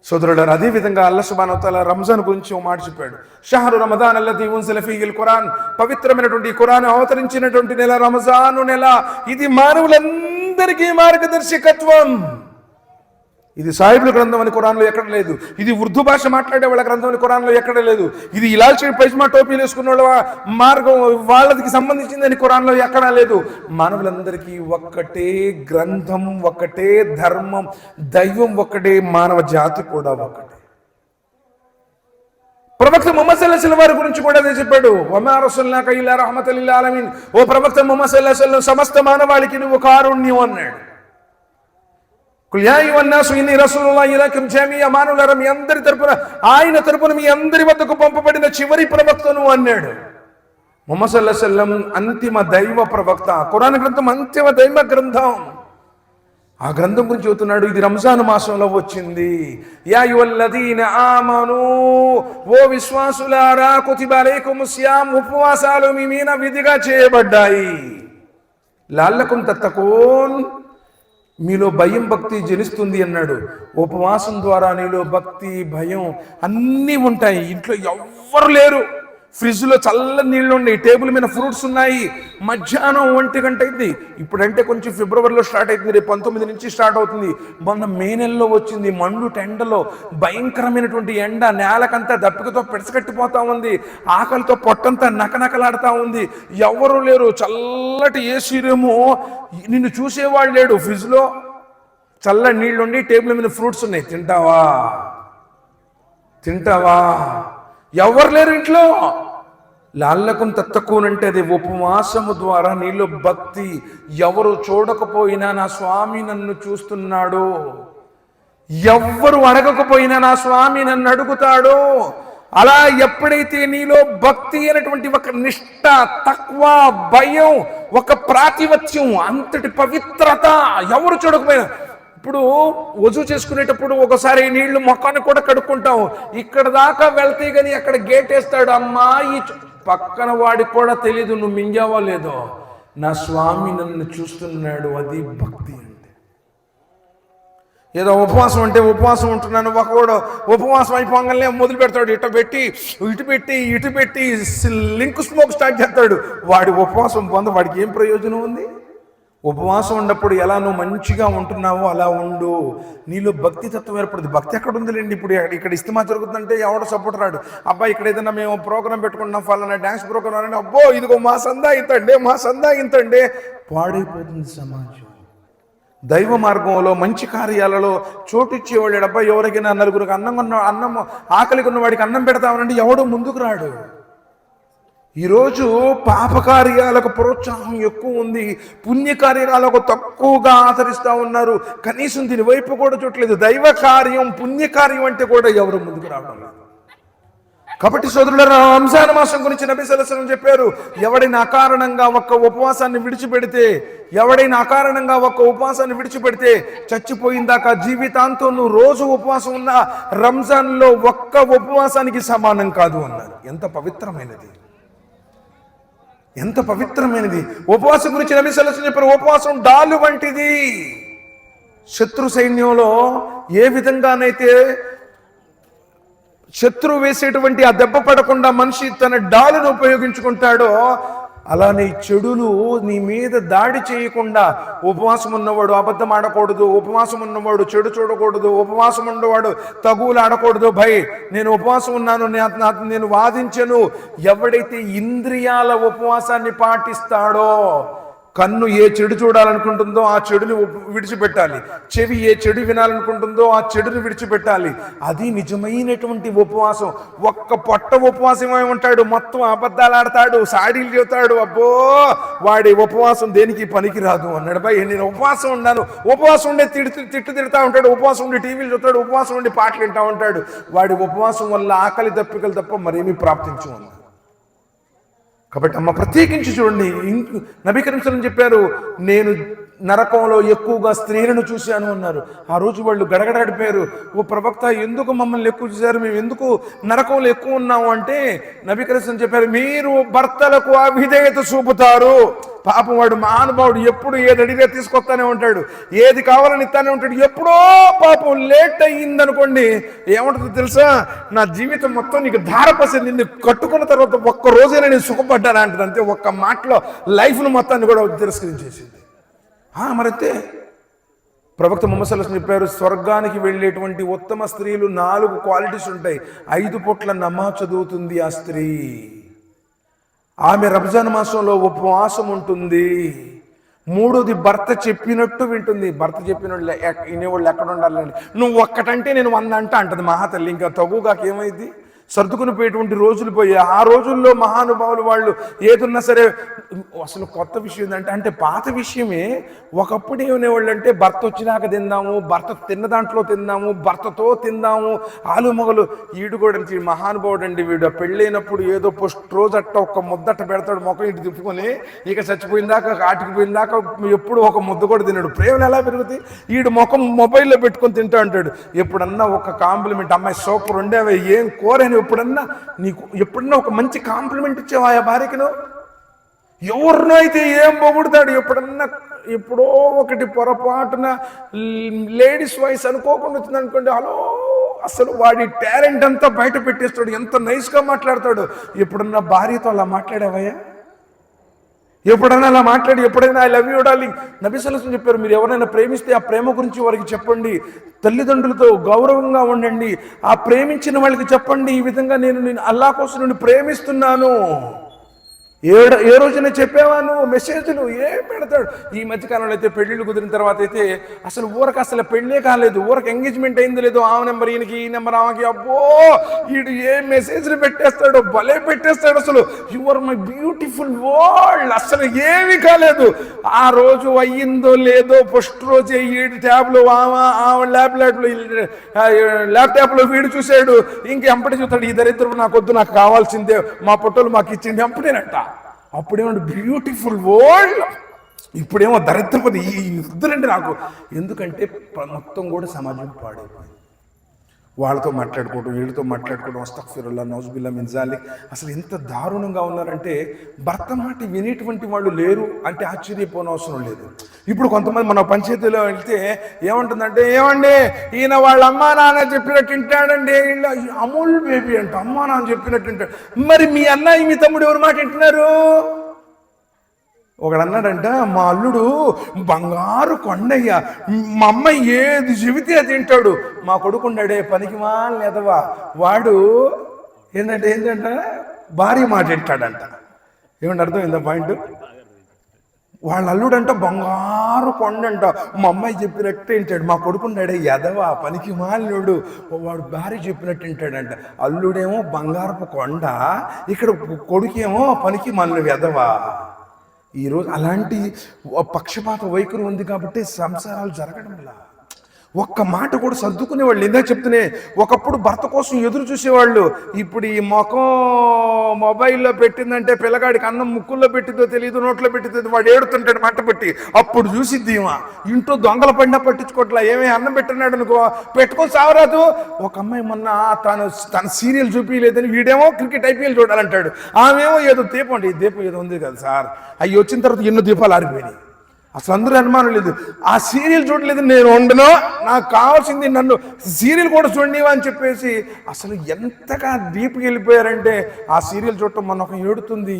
సోదరులారా, అదేవిధంగా అల్లాహ్ సుబ్హానహు వ తఆలా రంజాన్ గురించి ఓ మాట చెప్పాడు. షహరు రమదాన్ అల్లదీ ఉన్జిల ఫీహిల్ ఖురాన్, పవిత్రమైనటువంటి ఖురాన్ అవతరించినటువంటి నెల రంజాను నెల. ఇది మానవులందరికీ మార్గదర్శకత్వం. ఇది సాహిబుల గ్రంథం అని ఖురాన్లో ఎక్కడ లేదు. ఇది ఉర్దూ భాష మాట్లాడే వాళ్ళ గ్రంథం అని ఖురాన్లో ఎక్కడ లేదు. ఇది ఇలాల్చి పైజ్మా టోపీలు వేసుకున్న వాళ్ళ మార్గం వాళ్ళకి సంబంధించిందని ఖురాన్లో ఎక్కడా లేదు. మానవులందరికీ ఒక్కటే గ్రంథం, ఒక్కటే ధర్మం, దైవం ఒక్కటే, మానవ జాతి కూడా ఒక్కటే. ప్రవక్త ముహమ్మద్ సల్లల్లాహు అలైహి వసల్లం వారి గురించి కూడా అదే చెప్పాడు. వమా రసల్నాక ఇల్లా రహమతల్ లిల్ ఆలమీన్. ఓ ప్రవక్త ముహమ్మద్ సల్లల్లాహు అలైహి వసల్లం సమస్త మానవాళికి నువ్వు కారుణ్యం అన్నాడు. కుల్ యా అయ్యుహన్నాసు ఇన్నీ రసూలుల్లాహి ఇలైకుం జమీఅ. మానవులారా, మీ అందరి తరపున, ఆయన తరపున మీ అందరి వద్దకు పంపబడిన చివరి ప్రవక్తను అన్నాడు. ముహమ్మద్ సల్లల్లాహు అలైహి వసల్లం అంతిమ దైవ ప్రవక్త. ఖురాన్ గ్రంథం అంతిమ దైవ గ్రంథం. ఆ గ్రంథం గురించి చెబుతున్నాడు. ఇది రంజాన్ మాసంలో వచ్చింది. యా అయ్యుహల్లదీన ఆమనూ, ఓ విశ్వాసులారా, కుతిబ అలైకుముస్ సియామ్, ఉపవాసాలు మీ మీద విధిగా చేయబడ్డాయి. లఅల్లకుం తత్తకూన్, మీలో భయం భక్తి జనిస్తుంది అన్నాడు. ఉపవాసం ద్వారా నీలో భక్తి భయం అన్నీ ఉంటాయి. ఇంట్లో ఎవ్వరు లేరు, ఫ్రిడ్జ్లో చల్లని నీళ్ళు ఉన్నాయి, టేబుల్ మీద ఫ్రూట్స్ ఉన్నాయి. మధ్యాహ్నం 1 గంట అయింది. ఇప్పుడంటే కొంచెం ఫిబ్రవరిలో స్టార్ట్ అవుతుంది, రేపు 19 నుంచి స్టార్ట్ అవుతుంది. మొన్న మే నెలలో వచ్చింది. మండు ఎండలో, భయంకరమైనటువంటి ఎండ, నేలకంతా దప్పికతో పెడసగట్టిపోతా ఉంది. ఆకలితో పొట్టంతా నకనకలాడుతూ ఉంది. ఎవరు లేరు. చల్లటి ఏసీ రూము, నిన్ను చూసేవాళ్ళు లేడు. ఫ్రిడ్జ్లో చల్లని నీళ్ళుండి, టేబుల్ మీద ఫ్రూట్స్ ఉన్నాయి. తింటావా? ఎవరు లేరు ఇంట్లో. లఅల్లకుం తత్తకూన్ అంటే అది ఉపవాసము ద్వారా నీలో భక్తి. ఎవరు చూడకపోయినా నా స్వామి నన్ను చూస్తున్నాడు, ఎవ్వరు అడగకపోయినా నా స్వామి నన్ను అడుగుతాడు. అలా ఎప్పుడైతే నీలో భక్తి అనేటువంటి ఒక నిష్ఠ, తక్వా, భయం, ఒక ప్రాతిపత్యం, అంతటి పవిత్రత, ఎవరు చూడకపోయినా. ఇప్పుడు వజూ చేసుకునేటప్పుడు ఒకసారి నీళ్లు మొఖాన్ని కూడా కడుక్కుంటాం. ఇక్కడ దాకా వెళ్తే కానీ అక్కడ గేట్ వేస్తాడు. అమ్మా, ఈ పక్కన వాడికి కూడా తెలీదు నువ్వు మింగావో లేదో. నా స్వామి నన్ను చూస్తున్నాడు. అది భక్తి అంటే. ఏదో ఉపవాసం అంటే ఉపవాసం ఉంటున్నాను, ఒకడు ఉపవాసం అయిపోగానే మొదలు పెడతాడు. ఇటు పెట్టి లింక్ స్మోక్ స్టార్ట్ చేస్తాడు. వాడి ఉపవాసం పొంద, వాడికి ఏం ప్రయోజనం ఉంది? ఉపవాసం ఉన్నప్పుడు ఎలా నువ్వు మంచిగా ఉంటున్నావో అలా ఉండు. నీలో భక్తి తత్వం ఏర్పడుతుంది. భక్తి ఎక్కడ ఉందిలేండి. ఇప్పుడు ఇక్కడ ఇస్తిమా జరుగుతుందంటే ఎవడో సపోర్ట్ రాడు. అబ్బా, ఇక్కడ ఏదైనా మేము ప్రోగ్రామ్ పెట్టుకుంటున్నాం, ఫలానా డ్యాన్స్ ప్రోగ్రామ్ అని, అబ్బో ఇదిగో మా సందా ఇంతండి. పాడైపోతుంది సమాజం. దైవ మార్గంలో మంచి కార్యాలలో చోటు ఇచ్చేవాళ్ళు. అబ్బా, ఎవరికైనా నలుగురికి అన్నం ఆకలికి ఉన్న వాడికి అన్నం పెడతామనండి, ఎవడో ముందుకు రాడు. ఈరోజు పాపకార్యాలకు ప్రోత్సాహం ఎక్కువ ఉంది, పుణ్యకార్యాలకు తక్కువగా ఆచరిస్తూ ఉన్నారు. కనీసం దీని వైపు కూడా చూడలేదు. దైవ కార్యం, పుణ్యకార్యం అంటే కూడా ఎవరు ముందుకు రావడం లేదు. కాబట్టి సోదరులారా, రంజాన్ మాసం గురించి నబీ సల్లల్లాహు అలైహి వసల్లం చెప్పారు. ఎవడైనా అకారణంగా ఒక్క ఉపవాసాన్ని విడిచిపెడితే చచ్చిపోయిందాకా జీవితాంతం నువ్వు రోజు ఉపవాసం ఉన్న రంజాన్లో ఒక్క ఉపవాసానికి సమానం కాదు అన్నారు. ఎంత పవిత్రమైనది. ఉపవాసం గురించి నబీ సల్లల్లాహు అలైహి వసల్లం చెప్పారు. ఉపవాసం డాలు వంటిది. శత్రు సైన్యంలో ఏ విధంగానైతే శత్రువు వేసేటువంటి ఆ దెబ్బ పడకుండా మనిషి తన డాలును ఉపయోగించుకుంటాడో, అలానే చెడులు నీ మీద దాడి చేయకుండా ఉపవాసం ఉన్నవాడు అబద్ధం ఆడకూడదు, ఉపవాసం ఉన్నవాడు చెడు చూడకూడదు, ఉపవాసం ఉన్నవాడు తగువులు ఆడకూడదు. భయ్, నేను ఉపవాసం ఉన్నాను, నేను వాదించను. ఎవడైతే ఇంద్రియాల ఉపవాసాన్ని పాటిస్తాడో, కన్ను ఏ చెడు చూడాలనుకుంటుందో ఆ చెడుని విడిచిపెట్టాలి, చెవి ఏ చెడు వినాలనుకుంటుందో ఆ చెడుని విడిచిపెట్టాలి. అది నిజమైనటువంటి ఉపవాసం. ఒక్క పొట్ట ఉపవాసం ఏమంటాడు, మొత్తం అబద్ధాలు ఆడతాడు, సాడీలు చెబుతాడు. అబ్బో, వాడి ఉపవాసం దేనికి పనికిరాదు అన్నాడు. భయ్, నేను ఉపవాసం ఉన్నాను. ఉపవాసం ఉండే తిడతా ఉంటాడు, ఉపవాసం ఉండి టీవీలు చూస్తాడు, ఉపవాసం ఉండి పాటలు వింటా ఉంటాడు. వాడి ఉపవాసం వల్ల ఆకలి దప్పికలు తప్ప మరేమీ ప్రాప్తించు అన్నాడు. కాబట్టి అమ్మ, ప్రత్యేకించి చూడండి, నబీ కరీం సల్లల్లాహు అలైహి వసల్లం చెప్పారు, నేను నరకంలో ఎక్కువగా స్త్రీలను చూశాను అన్నారు. ఆ రోజు వాళ్ళు గడగడాడిపోయారు. ఓ ప్రవక్త, ఎందుకు మమ్మల్ని ఎక్కువ చూశారు, మేము ఎందుకు నరకంలో ఎక్కువ ఉన్నాము అంటే నబీ కరీం సల్లల్లాహు అలైహి వసల్లం చెప్పారు, మీరు భర్తలకు అవిధేయత చూపుతారు. పాపం వాడు మహానుభావుడు ఎప్పుడు ఏది అడిగితే తీసుకొస్తానే ఉంటాడు, ఏది కావాలని ఇస్తానే ఉంటాడు. ఎప్పుడో పాపం లేట్ అయ్యిందనుకోండి, ఏమంటుంది తెలుసా, నా జీవితం మొత్తం నీకు ధారపసి నిన్ను కట్టుకున్న తర్వాత ఒక్క రోజైనా నేను సుఖపడ్డాను అంటుంది. అంతే, ఒక్క మాటలో లైఫ్ను మొత్తాన్ని కూడా తిరస్కరించేసింది. మరైతే ప్రవక్త ముహమ్మద్ సల్లల్లాహు అలైహి వసల్లం చెప్పారు, స్వర్గానికి వెళ్ళేటువంటి ఉత్తమ స్త్రీలు 4 క్వాలిటీస్ ఉంటాయి. 5 పూట్ల నమాజ్ చదువుతుంది ఆ స్త్రీ, ఆమె రంజాన్ మాసంలో ఉపవాసం ఉంటుంది, 3ది భర్త చెప్పినట్టు వింటుంది. భర్త చెప్పినట్టు వినేవాళ్ళు ఎక్కడ ఉండాలండి, నువ్వు ఒక్కటంటే నేను 100 అంట అంటది మహాతల్లి. ఇంకా తగుగాక ఏమైంది, సర్దుకుని పోయేటువంటి రోజులు పోయాయి. ఆ రోజుల్లో మహానుభావులు వాళ్ళు ఏదున్నా సరే, అసలు కొత్త విషయం ఏంటంటే, అంటే పాత విషయమే. ఒకప్పుడు ఏమనేవాళ్ళు అంటే, భర్త వచ్చినాక తిందాము, భర్త తిన్న దాంట్లో తిందాము, భర్తతో తిందాము, ఆలు మొగలు. ఈడు కూడా మహానుభావుడు అండి వీడు. పెళ్ళైనప్పుడు ఏదో రోజు అట్ట ఒక్క ముద్దట్ట పెడతాడు, ముఖం ఇటు తిప్పుకొని, ఇక చచ్చిపోయిందాక ఆటికి పోయిందాక ఎప్పుడు ఒక ముద్ద కూడా తిన్నాడు. ప్రేమలు ఎలా పెరుగుతాయి? ఈడు ముఖం మొబైల్లో పెట్టుకొని తింటా అంటాడు. ఎప్పుడన్నా ఒక కాంప్లిమెంట్, అమ్మాయి సూపర్ ఉండేవే, ఏం కోరని ఎప్పుడన్నా ఒక మంచి కాంప్లిమెంట్ ఇచ్చావా ఆ భార్యకిను? ఎవరినో అయితే ఏం పొగుడుతాడు. ఎప్పుడో ఒకటి పొరపాటున లేడీస్ వాయిస్ అనుకోకుండా వచ్చింది అనుకోండి, హలో, అసలు వాడి టాలెంట్ అంతా బయట పెట్టేస్తాడు, ఎంత నైస్గా మాట్లాడతాడు. ఎప్పుడన్నా భార్యతో అలా మాట్లాడావయ్యా? ఎప్పుడైనా అలా మాట్లాడి, ఎప్పుడైనా I love you darling. Nabi సల్లల్లాహు అలైహి వసల్లం చెప్పారు, మీరు ఎవరైనా ప్రేమిస్తే ఆ ప్రేమ గురించి వారికి చెప్పండి, తల్లిదండ్రులతో గౌరవంగా ఉండండి, ఆ ప్రేమించిన వాళ్ళకి చెప్పండి, ఈ విధంగా నేను అల్లాహ్ కోసం నేను ప్రేమిస్తున్నాను. ఏ రోజున చెప్పేవాను మెసేజ్లు ఏం పెడతాడు. ఈ మధ్యకాలంలో అయితే పెళ్ళిళ్ళు కుదిరిన తర్వాత అయితే అసలు అసలు పెళ్ళే కాలేదు, ఎంగేజ్మెంట్ అయింది లేదు, ఆ నెంబర్ ఈయనకి, ఈ నెంబర్ ఆమెకి. అబ్బో, వీడు ఏ మెసేజ్లు పెట్టేస్తాడో, భలే పెట్టేస్తాడు. అసలు you are my beautiful world, అసలు ఏమీ కాలేదు. ఆ రోజు అయ్యిందో లేదో, ఫస్ట్ రోజే ఈ ట్యాబ్లో ల్యాప్టాప్లో వీడు చూశాడు, ఇంకెంపటి చూస్తాడు, ఈ దరిద్రం నాకొద్దు, నాకు కావాల్సిందే, మా పొట్టలు మాకు ఇచ్చింది ఎంపటేనట. అప్పుడేమో బ్యూటిఫుల్ వరల్డ్, ఇప్పుడేమో దరిద్రపతి. ఈ ఇద్దరంటే నాకు ఎందుకంటే మొత్తం కూడా సమాజం పాడైపోయింది. వాళ్ళతో మాట్లాడుకోవడం, వీళ్ళతో మాట్లాడుకోవడం, అస్తగ్ఫిరుల్లాహ్, నౌజుబిల్లాహ్ మిన్ జాలిక్. అసలు ఎంత దారుణంగా ఉన్నారంటే, భర్త మాట వినేటువంటి వాళ్ళు లేరు అంటే ఆశ్చర్యపోనవసరం లేదు. ఇప్పుడు కొంతమంది మన పంచాయతీలో వెళ్తే ఏమంటుందంటే, ఏమండి ఈయన వాళ్ళ అమ్మా నాన్న చెప్పినట్టు వింటాడండి, అమూల్ బేబీ అంట, అమ్మా నాన్న చెప్పినట్టు వింటాడు. మరి మీ అన్నయ్య మీ తమ్ముడు ఎవరు మాట వింటున్నారు? ఒకడు అన్నాడంట, మా అల్లుడు బంగారు కొండయ్య, మా అమ్మ ఏది చెబితే అది తింటాడు. మా కొడుకున్నాడే పనికి మాలేదవా, వాడు ఏంటంట భార్య మాట వింటాడంట. ఏమంటే అర్థమైందా పాయింట్? వాళ్ళ అల్లుడంట బంగారు కొండంట, మా అమ్మాయి చెప్పినట్టు వింటాడు. మా కొడుకున్నాడే ఎదవా పనికి మాలినోడు, వాడు భార్య చెప్పినట్టు వింటాడంట. అల్లుడేమో బంగారపు కొండ, ఇక్కడ కొడుకేమో పనికి మాలిన ఎదవా. ఈరోజు అలాంటి పక్షపాత వైఖరి ఉంది కాబట్టి సంసారాలు జరగడంలా. ఒక్క మాట కూడా సర్దుకునేవాళ్ళు. ఇందాక చెప్తూనే, ఒకప్పుడు భర్త కోసం ఎదురు చూసేవాళ్ళు, ఇప్పుడు ఈ ముఖం మొబైల్లో పెట్టిందంటే పిల్లగాడికి అన్నం ముక్కుల్లో పెట్టిందో తెలియదు, నోట్లో పెట్టిందో, వాడు ఏడుతుంటాడు మంట పెట్టి. అప్పుడు చూసిద్ది ఇంట్లో దొంగల పడినా పట్టించుకోవట్లా. ఏమే అన్నం పెట్టినాడు అనుకో, పెట్టుకొని సావరాదు. ఒక అమ్మాయి మొన్న తన సీరియల్ చూపించలేదని వీడేమో క్రికెట్ ఐపీఎల్ చూడాలంటాడు, ఆమెమో ఏదో దీపం అండి, ఈ దీపం ఏదో ఉంది కదా సార్, అవి వచ్చిన తర్వాత ఎన్నో దీపాలు ఆరిపోయినాయి. అసలు అందరూ అనుమానం లేదు, ఆ సీరియల్ చూడలేదు, నేను ఉండను, నాకు కావాల్సింది నన్ను సీరియల్ కూడా చూడనివా అని చెప్పేసి అసలు ఎంతగా డీప్కి వెళ్ళిపోయారంటే, ఆ సీరియల్ చూడటం మన ఒక ఏడుతుంది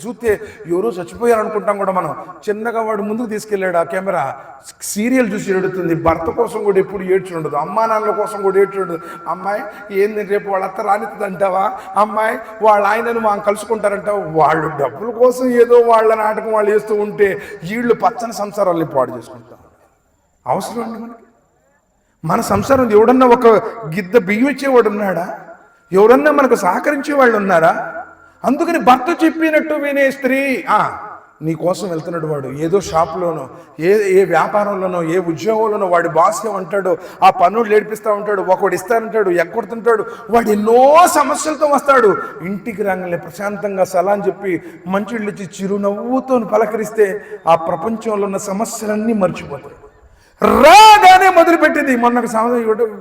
చూస్తే ఎవరో చచ్చిపోయారు అనుకుంటాం కూడా మనం. చిన్నగా వాడు ముందుకు తీసుకెళ్ళాడు ఆ కెమెరా, సీరియల్ చూసి ఏడుతుంది. భర్త కోసం కూడా ఎప్పుడు ఏడ్చి ఉండదు, అమ్మా నాన్నల కోసం కూడా ఏడ్చి ఉండదు. అమ్మాయి ఏంది రేపు వాళ్ళ అత్త రానిస్తుంది అంటావా, అమ్మాయి వాళ్ళ ఆయనను మనం కలుసుకుంటారంటావా. వాళ్ళు డబ్బుల కోసం ఏదో వాళ్ళ నాటకం వాళ్ళు వేస్తూ ఉంటే వీళ్ళు పచ్చని సంసారాన్ని పాడు చేసుకుంటాం. అవసరం అండి మనకి? మన సంసారం ఎవడన్నా ఒక గిద్ద బియ్యం ఇచ్చేవాడు ఉన్నాడా? ఎవరన్నా మనకు సహకరించే వాళ్ళు ఉన్నారా? అందుకని భర్త చెప్పినట్టు వినే స్త్రీ, నీ కోసం వెళ్తున్నాడు వాడు, ఏదో షాప్లోనో ఏ వ్యాపారంలోనో ఏ ఉద్యోగంలోనో వాడి బాస్ ఏమంటాడో ఆ పనులు ఏడిపిస్తూ ఉంటాడు, ఒకడు ఇస్తానంటాడు, ఎక్కొడుతుంటాడు, వాడు ఎన్నో సమస్యలతో వస్తాడు. ఇంటికి రాగానే ప్రశాంతంగా సలాం చెప్పి మంచిళ్ళు ఇచ్చి చిరునవ్వుతో పలకరిస్తే ఆ ప్రపంచంలో ఉన్న సమస్యలన్నీ మర్చిపోతాడు. రాగానే మొదలుపెట్టింది. మొన్న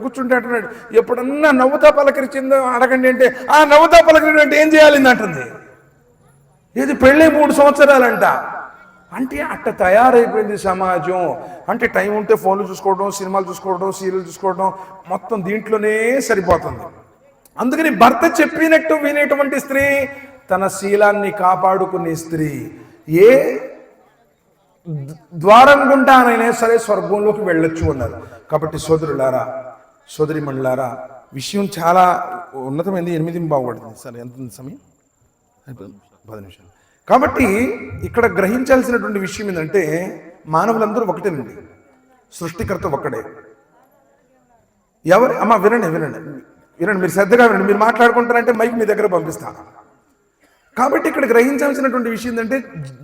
కూర్చుంటే అంటున్నాడు, ఎప్పుడన్నా నవ్వుతా పలకరించిందో అడగండి అంటే, ఆ నవ్వుతా పలకరించే అంటే ఏం చేయాలి అంటుంది. ఏది పెళ్ళి 3 సంవత్సరాలంట. అంటే అట్ట తయారైపోయింది సమాజం. అంటే టైం ఉంటే ఫోన్లు చూసుకోవడం, సినిమాలు చూసుకోవడం, సీరియల్ చూసుకోవడం, మొత్తం దీంట్లోనే సరిపోతుంది. అందుకని భర్త చెప్పినట్టు వినేటువంటి స్త్రీ, తన శీలాన్ని కాపాడుకునే స్త్రీ, ఏ ద్వారం గుండానైనా సరే స్వర్గంలోకి వెళ్ళొచ్చు అన్నారు. కాబట్టి సోదరులారా, సోదరిమణులారా, విషయం చాలా ఉన్నతమైంది. 8 బాగుపడుతుంది సార్. ఎంత సమయం? 10 నిమిషాలు. కాబట్టి ఇక్కడ గ్రహించాల్సినటువంటి విషయం ఏంటంటే, మానవులందరూ ఒకటేనండి, సృష్టికర్త ఒక్కడే. ఎవరు అమ్మ వినండి వినండి వినండి, మీరు శ్రద్ధగా వినండి. మీరు మాట్లాడుకుంటారంటే మైక్ మీ దగ్గర పంపిస్తాను. కాబట్టి ఇక్కడ గ్రహించాల్సినటువంటి విషయం ఏంటంటే,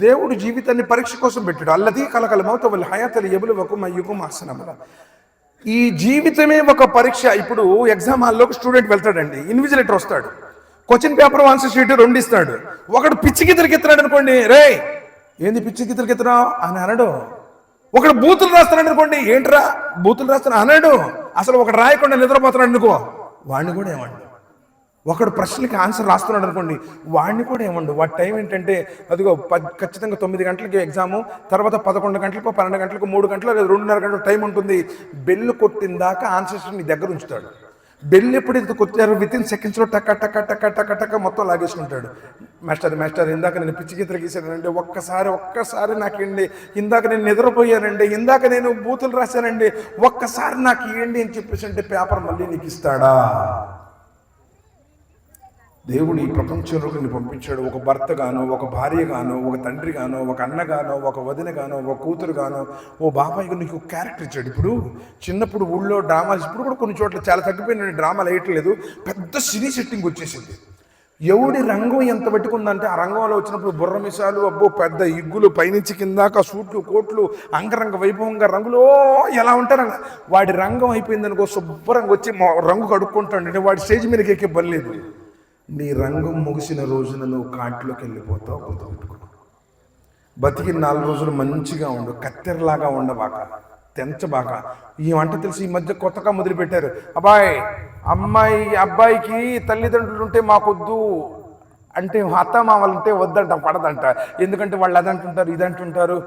దేవుడు జీవితాన్ని పరీక్ష కోసం పెట్టాడు. అల్లది కలకల మౌత వల్ హయాతల్ యబ్లువకుమ్ అయ్యుకుమ్ అహ్సను అమలా. ఈ జీవితమే ఒక పరీక్ష. ఇప్పుడు ఎగ్జామ్ హాల్లోకి స్టూడెంట్ వెళ్తాడండి, ఇన్విజిలేటర్ వస్తాడు, క్వశ్చన్ పేపర్ ఆన్సర్ షీట్ 2 ఇస్తాడు. ఒకడు పిచ్చి గిద్దరికెత్తున్నాడు అనుకోండి, రే ఏంది పిచ్చి గిద్దరికెత్తున్నావు అని అనడు. ఒకడు బూతులు రాస్తున్నాడు అనుకోండి, ఏంట్రా బూతులు రాస్తున్నా అనడు. అసలు ఒకడు రాయకుండా నిద్రపోతున్నాడు అనుకో, వాడిని కూడా ఏమండు. ఒకడు ప్రశ్నలకి ఆన్సర్ రాస్తున్నాడు అనుకోండి, వాడిని కూడా ఏమండు. వాడి టైం ఏంటంటే, అదిగో ఖచ్చితంగా 9 గంటలకి ఎగ్జాము, తర్వాత 11 గంటలకు, 12 గంటలకు, 3 గంటలు, 2:30 గంటలు టైం ఉంటుంది. బెల్ కొట్టిన దాకా ఆన్సర్స్ నీ దగ్గర ఉంచుతాడు. బెల్ ఎప్పుడైతే కొట్టారో వితిన్ సెకండ్స్లో టక్క టక్క టక్క టక్క టక్క మొత్తం లాగేసుకుంటాడు. మాస్టర్ ఇందాక నేను పిచ్చి గీతలు గీసానండి, ఒక్కసారి నాకేండి, ఇందాక నేను నిద్రపోయానండి, ఇందాక నేను బూతులు రాశానండి, ఒక్కసారి నాకు ఇవ్వండి అని చెప్పేసి అంటే పేపర్ మళ్ళీ నీకు ఇస్తాడా? దేవుడు ఈ ప్రపంచంలోకి నిన్ను పంపించాడు. ఒక భర్తగానో, ఒక భార్యగానో, ఒక తండ్రిగానో, ఒక అన్నగానో, ఒక వదినగానో, ఒక కూతురుగానో, ఓ బాబాయ్గా నీకు క్యారెక్టర్ ఇచ్చాడు. ఇప్పుడు చిన్నప్పుడు ఊళ్ళో డ్రామాలు, ఇప్పుడు కూడా కొన్ని చోట్ల చాలా తగ్గిపోయిన డ్రామాలు వేయట్లేదు, పెద్ద సినీ సెట్టింగ్ వచ్చేసింది. ఎవడి రంగం ఎంత పెట్టుకుందంటే, ఆ రంగంలో వచ్చినప్పుడు బుర్ర మిసాలు, అబ్బో పెద్ద ఇగ్గులు, పైనుంచి కిందాక సూట్లు, కోట్లు, అంగరంగ వైభవంగా రంగులో ఎలా ఉంటారు. వాడి రంగం అయిపోయిందనుకో, శుభ్రంగా వచ్చి రంగు కడుక్కుంటాడు. అంటే వాడి స్టేజ్ మీదకి ఎక్కే బలేదు. నీ రంగం ముగిసిన రోజున నువ్వు కాంట్లోకి వెళ్ళిపోతావు. గుర్తుపెట్టుకో. బతికి 4 రోజులు మంచిగా ఉండు, కత్తెరలాగా ఉండబాక, తెంచబాక. ఈ వంట తెలిసి ఈ మధ్య కొత్తగా మొదలుపెట్టారు, అబ్బాయికి తల్లిదండ్రులు ఉంటే మాకొద్దు అంటే, అత్తమామలు ఉంటే వద్దంట, పడదంట. ఎందుకంటే వాళ్ళు అదంటుంటారు, ఇదంటుంటారు.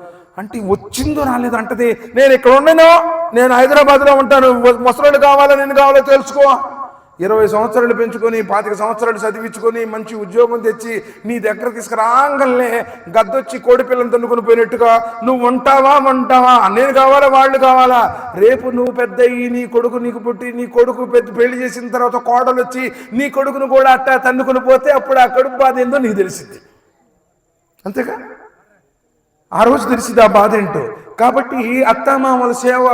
అంటే వచ్చిందో రాలేదో అంటది. నేను ఇక్కడ ఉండను, నేను హైదరాబాద్లో ఉంటాను, ముసలోడు కావాలో నేను కావాలో తెలుసుకో. 20 సంవత్సరాలు పెంచుకొని, 25 సంవత్సరాలు చదివించుకొని, మంచి ఉద్యోగం తెచ్చి నీ దగ్గర తీసుకురాగానే గద్దొచ్చి కోడి పిల్లలు తన్నుకొని పోయినట్టుగా నువ్వు ఉంటావా, నేను కావాలా, వాళ్ళు కావాలా? రేపు నువ్వు పెద్ద అయ్యి నీ కొడుకు నీకు పుట్టి, నీ కొడుకు పెళ్లి చేసిన తర్వాత కోడలు వచ్చి నీ కొడుకును కూడా అట్టా తన్నుకొని పోతే అప్పుడు ఆ కడుపు బాధ ఏందో నీకు తెలిసింది. అంతేగా? ఆ రోజు తెలిసింది ఆ బాధ ఏంటో. కాబట్టి అత్తామామల సేవ,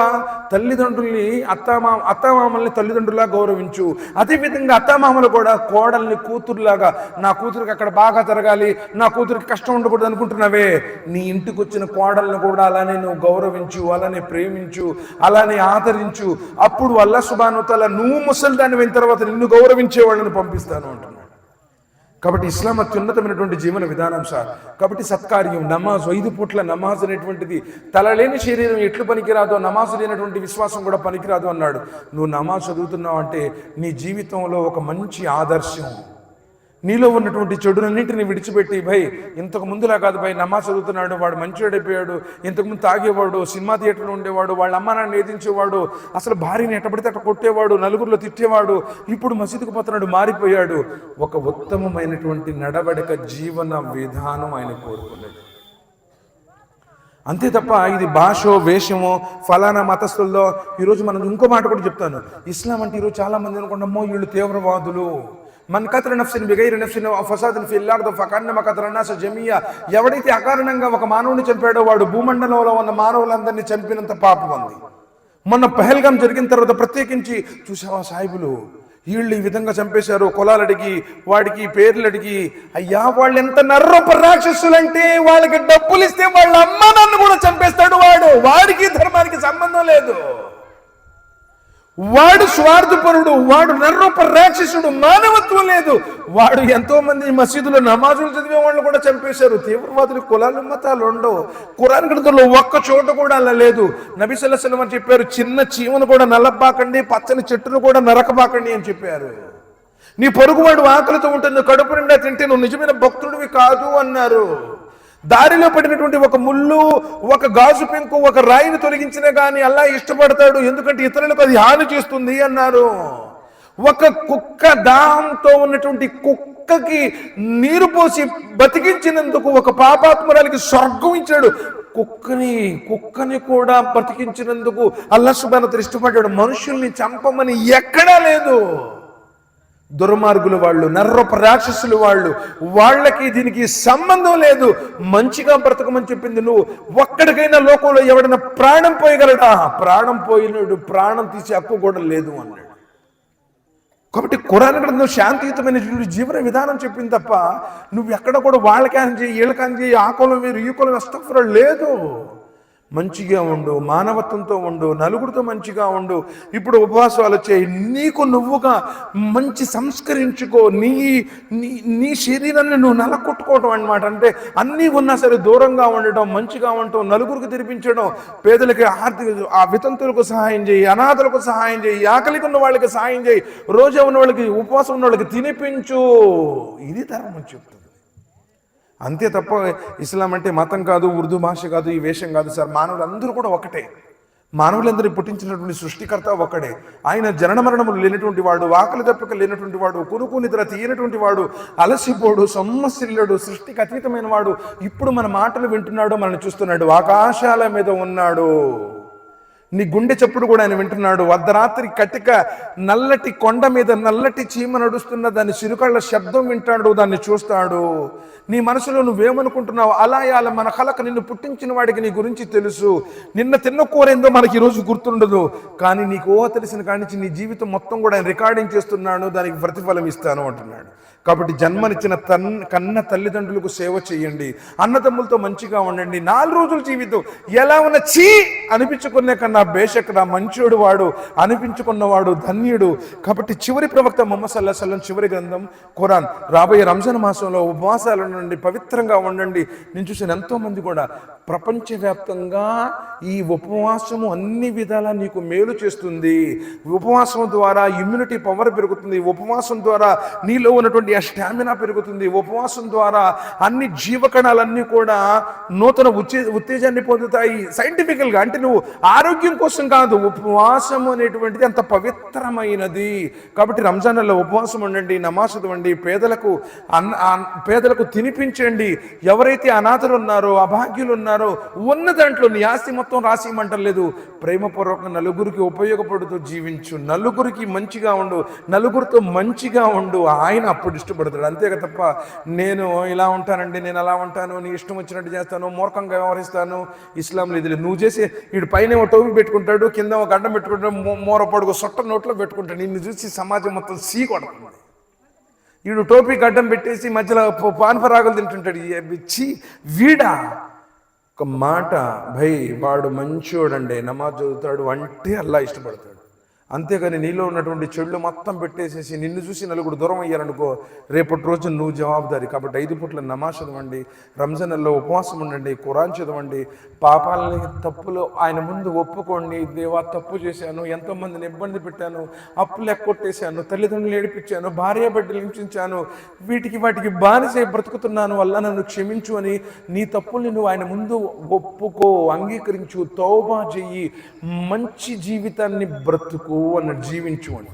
తల్లిదండ్రుల్ని అత్తామామల్ని తల్లిదండ్రులా గౌరవించు. అదేవిధంగా అత్తామామలు కూడా కోడల్ని కూతురులాగా, నా కూతురికి అక్కడ బాగా జరగాలి, నా కూతురికి కష్టం ఉండకూడదు అనుకుంటున్నావే, నీ ఇంటికి వచ్చిన కోడల్ని కూడా అలానే నువ్వు గౌరవించు, అలానే ప్రేమించు, అలానే ఆదరించు. అప్పుడు అల్లాహ్ సుబ్హానహు వ తఆలా నువ్వు ముసలిదాన్ని అయిన తర్వాత నిన్ను గౌరవించే వాళ్ళని పంపిస్తాను అంటున్నాడు. కాబట్టి ఇస్లాం అత్యున్నతమైనటువంటి జీవన విధానం సార్. కాబట్టి సత్కార్యం, నమాజ్, 5 పూట్ల నమాజ్ అనేటువంటిది, తలలేని శరీరం ఎట్లు పనికిరాదో నమాజు లేనటువంటి విశ్వాసం కూడా పనికిరాదు అన్నాడు. నువ్వు నమాజ్ చదువుతున్నావు అంటే నీ జీవితంలో ఒక మంచి ఆదర్శం. నీలో ఉన్నటువంటి చెడునన్నింటినీ విడిచిపెట్టి, ఇంతకు ముందులా కాదు నమాజ్ చదువుతున్నాడు, వాడు మంచివాడైపోయాడు, ఇంతకుముందు తాగేవాడు, సినిమా థియేటర్లో ఉండేవాడు, వాళ్ళ అమ్మ నాన్న వేధించేవాడు, అసలు భార్యని ఎట్టబడితే అట్ట కొట్టేవాడు, నలుగురిలో తిట్టేవాడు, ఇప్పుడు మసీదుకు పోతున్నాడు, మారిపోయాడు. ఒక ఉత్తమమైనటువంటి నడవడిక, జీవన విధానం ఆయన కోరుకున్నాడు. అంతే తప్ప ఇది భాషో, వేషమో, ఫలానా మతస్థుల్లో. ఈరోజు మనం ఇంకో మాట కూడా చెప్తాను. ఇస్లాం అంటే ఈరోజు చాలా మంది అనుకుంటామో వీళ్ళు తీవ్రవాదులు. మన్ కతల నఫ్సిన్ బిగైరి నఫ్సిన్ ఫసాదన్ ఫిల్ అర్ద్ ఫకన్నమ కతల నాస జమియా. ఎవడైతే అకారణంగా ఒక మానవుని చంపాడో వాడు భూమండలంలో ఉన్న మానవులందరినీ చంపినంత పాపం ఉంది. మొన్న పహల్గాం జరిగిన తర్వాత ప్రత్యేకించి చూసావా సాహిబులు, వీళ్ళు ఈ విధంగా చంపేశారు, కులాలు అడిగి, వాడికి పేర్లు అడిగి. అయ్యా, వాళ్ళు ఎంత నర్రొప్ప రాక్షసులంటే, వాళ్ళకి డబ్బులు ఇస్తే వాళ్ళ అమ్మ నన్ను కూడా చంపేస్తాడు వాడు. వాడికి ధర్మానికి సంబంధం లేదు. వాడు స్వార్థపరుడు, వాడు నర్రొప్ప రాక్షసుడు, మానవత్వం లేదు. వాడు ఎంతో మంది మసీదులో నమాజులు చదివే వాళ్ళు కూడా చంపేశారు. తీవ్రవాదులు కులాలు మతాలు ఉండవు. ఖురాన్ గ్రంథంలో ఒక్క చోట కూడా అలా లేదు. నబీ సల్లల్లాహు అలైహి వసల్లం చెప్పారు, చిన్న చీమను కూడా నలబాకండి, పచ్చని చెట్టును కూడా నరకబాకండి అని చెప్పారు. నీ పొరుగువాడు ఆకలితో ఉంటే నువ్వు కడుపు నిండా తింటే నువ్వు నిజమైన భక్తుడివి కాదు అన్నారు. దారిలో పడినటువంటి ఒక ముళ్ళు, ఒక గాజు పెంకు, ఒక రాయిని తొలగించినా కానీ అల్లా ఇష్టపడతాడు, ఎందుకంటే ఇతరులకు అది హాని చేస్తుంది అన్నారు. ఒక కుక్క, దాహంతో ఉన్నటువంటి కుక్కకి నీరు పోసి బతికించినందుకు ఒక పాపాత్మురాలికి స్వర్గం ఇచ్చాడు. కుక్కని కూడా బతికించినందుకు అల్లాహ్ సుబ్హానహు వ తఆలా ఇష్టపడ్డాడు. మనుషుల్ని చంపమని ఎక్కడా లేదు. దుర్మార్గులు వాళ్ళు, నర్రపు రాక్షసులు వాళ్ళు, వాళ్ళకి దీనికి సంబంధం లేదు. మంచిగా బ్రతకమని చెప్పింది నువ్వు. ఒక్కడికైనా లోకంలో ఎవడైనా ప్రాణం పోయగలడా? ప్రాణం పోయినాడు, ప్రాణం తీసే హక్కు కూడా లేదు అన్నాడు. కాబట్టి ఖురాన్ గ్రంథం శాంతియుతమైన జీవన విధానం చెప్పింది తప్ప నువ్వు ఎక్కడ కూడా వాళ్ళకాని చేయి, వీళ్ళకాని చేయి, ఆ కులం వేరు, ఈ కులం అస్తగ్ఫిరుల్లాహ్ లేదు. మంచిగా ఉండు, మానవత్వంతో ఉండు, నలుగురితో మంచిగా ఉండు. ఇప్పుడు ఉపవాసాలు వచ్చాయి, నీకు నువ్వుగా మంచి సంస్కరించుకో. నీ శరీరాన్ని నువ్వు నలకొట్టుకోవటం అన్నమాట. అంటే అన్నీ ఉన్నా సరే దూరంగా ఉండటం, మంచిగా ఉండటం, నలుగురికి తినిపించడం, పేదలకి ఆ వితంతులకు సహాయం చేయి, అనాథలకు సహాయం చేయి, ఆకలికి ఉన్న వాళ్ళకి సహాయం చేయి, రోజా ఉన్న వాళ్ళకి, ఉపవాసం ఉన్న వాళ్ళకి తినిపించు. ఇది ధర్మం చెప్తుంది. అంతే తప్ప ఇస్లాం అంటే మతం కాదు, ఉర్దూ భాష కాదు, ఈ వేషం కాదు సార్. మానవులందరూ కూడా ఒకటే. మానవులందరూ పుట్టించినటువంటి సృష్టికర్త ఒకడే. ఆయన జనన మరణములు లేనటువంటి వాడు, ఆకలి దప్పిక లేనటువంటి వాడు, కునుకు నిద్ర తీయనటువంటి వాడు, అలసిపోడు, సొమ్మసిల్లడు, సృష్టికి అతీతమైన వాడు. ఇప్పుడు మన మాటలు వింటున్నాడు, మనల్ని చూస్తున్నాడు, ఆకాశాల మీద ఉన్నాడు. నీ గుండె చప్పుడు కూడా ఆయన వింటున్నాడు. అర్ధరాత్రి కటిక నల్లటి కొండ మీద నల్లటి చీమ నడుస్తున్న దాని చిరుకళ్ళ శబ్దం వింటాడు, దాన్ని చూస్తాడు. నీ మనసులో నువ్వేమనుకుంటున్నావు? అలాయాల మన కలక నిన్ను పుట్టించిన వాడికి నీ గురించి తెలుసు. నిన్న తిన్న కూరేందో మనకి ఈరోజు గుర్తుండదు, కానీ నీకు ఊహ తెలిసిన కానించి నీ జీవితం మొత్తం కూడా ఆయన రికార్డింగ్ చేస్తున్నాడు, దానికి ప్రతిఫలం ఇస్తాను అంటున్నాడు. కాబట్టి జన్మనిచ్చిన కన్న తల్లిదండ్రులకు సేవ చేయండి, అన్నదమ్ములతో మంచిగా ఉండండి. 4 రోజుల జీవితం ఎలా ఉన్న చీ అనిపించుకునే కన్నా బేషక్ నా మంచోడు వాడు అనిపించుకున్నవాడు ధన్యుడు. కాబట్టి చివరి ప్రవక్త ముహమ్మద్ సల్లల్లాహు అలైహి వసల్లం చివరి గ్రంథం ఖురాన్. రాబోయే రంజాన్ మాసంలో ఉపవాసాలు ఉండండి, పవిత్రంగా ఉండండి. నేను చూసిన ఎంతో మంది కూడా ప్రపంచవ్యాప్తంగా ఈ ఉపవాసము అన్ని విధాలా నీకు మేలు చేస్తుంది. ఉపవాసం ద్వారా ఇమ్యూనిటీ పవర్ పెరుగుతుంది. ఉపవాసం ద్వారా నీలో ఉన్నటువంటి ఆ స్టామినా పెరుగుతుంది. ఉపవాసం ద్వారా అన్ని జీవకణాలన్నీ కూడా నూతన ఉత్తేజాన్ని పొందుతాయి. సైంటిఫికల్గా అంటే నువ్వు ఆరోగ్యం కోసం కాదు, ఉపవాసం అనేటువంటిది అంత పవిత్రమైనది. కాబట్టి రంజాన్లో ఉపవాసం ఉండండి, నమాజ్ చదవండి, పేదలకు తినిపించండి. ఎవరైతే అనాథలు ఉన్నారో, అభాగ్యులు ఉన్నారో, ఉన్న దాంట్లో నీ ఆస్తి మొత్తం రాసిమంటలేదు, ప్రేమపూర్వకంగా నలుగురికి ఉపయోగపడుతూ జీవించు, నలుగురికి మంచిగా ఉండు, నలుగురితో మంచిగా ఉండు. ఆయన అప్పుడు ఇష్టపడతాడు. అంతేగా తప్ప నేను ఇలా ఉంటానండి, నేను అలా ఉంటాను, నీ ఇష్టం వచ్చినట్టు చేస్తాను, మూర్ఖంగా వ్యవహరిస్తాను, ఇస్లాంలో ఇది నువ్వు చేసే. వీడు పైన ఒక టోపీ పెట్టుకుంటాడు, కింద ఒక గడ్డం పెట్టుకుంటాడు, మూరపొడుగు సొట్ట నోట్లో పెట్టుకుంటాడు. నిన్ను చూసి సమాజం మొత్తం కొడుతుంది. వీడు టోపీ గడ్డం పెట్టేసి మధ్యలో పాన్పరాగులు తింటుంటాడు. ఇచ్చి వీడా ఒక మాట భయ్ వాడు మంచోడండి, నమాజ్ చదువుతాడు అంటే అల్లా ఇష్టపడతాడు. అంతేగాని నీలో ఉన్నటువంటి చెడులు మొత్తం పెట్టేసేసి నిన్ను చూసి నలుగురు దూరం అయ్యారనుకో, రేపటి రోజు నువ్వు జవాబుదారి. కాబట్టి 5 పూట్ల నమాజ్ చదవండి, రంజాన్లో ఉపవాసం ఉండండి, ఖురాన్ చదవండి, పాపాలని తప్పులు ఆయన ముందు ఒప్పుకోండి. దేవా తప్పు చేశాను, ఎంతోమందిని ఇబ్బంది పెట్టాను, అప్పులు ఎక్కొట్టేశాను, తల్లిదండ్రులు ఏడిపించాను, భార్య బిడ్డలు హింసించాను, వాటికి బానిసై బ్రతుకుతున్నాను, వల్ల నన్ను క్షమించు అని నీ తప్పుల్ని నువ్వు ఆయన ముందు ఒప్పుకో, అంగీకరించు, తౌబా చెయ్యి, మంచి జీవితాన్ని బ్రతుకు అన్నట్టు జీవించు అని.